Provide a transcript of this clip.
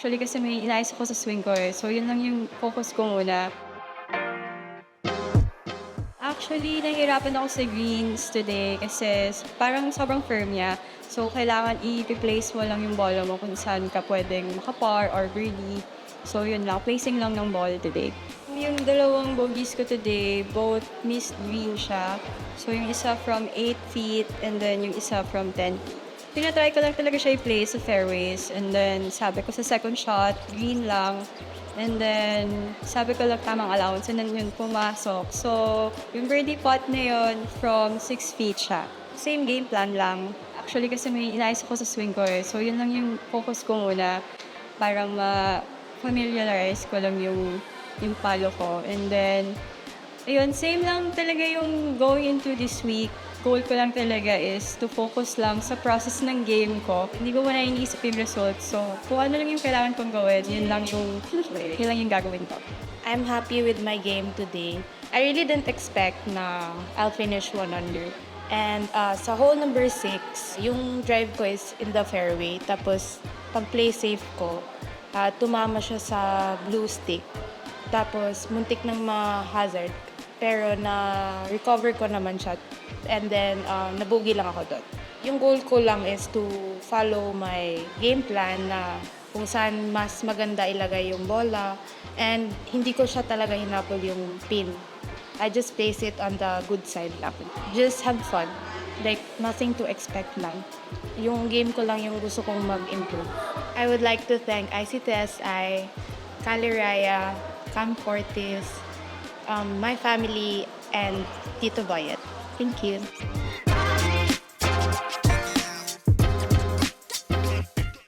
Actually kasi may inaayos ako sa swing ko, eh. So, yun lang yung focus ko muna. Actually, nahihirapan ako sa greens today kasi parang sobrang firm niya. So, kailangan i-replace mo lang yung bola mo kung saan ka puwedeng makapar or birdie. So, yun lang. Placing lang ng ball today. Yung dalawang bogeys ko today, both missed green siya. So, yung isa from 8 feet and then yung isa from 10 feet. Tina-try ko lang talaga siya i-place sa fairways. And then, sabi ko sa second shot, green lang. And then, sabi ko lang tamang allowance and then yun pumasok. So, yung birdie pot na yun from 6 feet siya. Same game plan lang. Actually kasi may inayos ako sa swing ko, eh. So, yun lang yung focus ko muna para ma-familiarize ko lang yung palo ko. And then, ayun, same lang talaga yung going into this week. Goal ko lang talaga is to focus lang sa process ng game ko. Hindi ko muna iniisip yung results. So, kung ano lang yung kailangan kong gawin, yun lang yung gagawin ko. I'm happy with my game today. I really didn't expect na I'll finish 1 under. And sa hole number 6, yung drive ko is in the fairway. Tapos, pag play safe ko, tumama siya sa blue stick. Tapos, muntik ng ma-hazard. Pero na-recover ko naman siya. And then, nabugi lang ako doon. Yung goal ko lang is to follow my game plan na kung saan mas maganda ilagay yung bola. And hindi ko siya talaga hinapol yung pin. I just place it on the good side lang. Just have fun. Like, nothing to expect lang. Yung game ko lang yung gusto kong mag-improve. I would like to thank ICTSI, Caliraya, Cam Fortis, my family, and Tito Boyet. Thank you.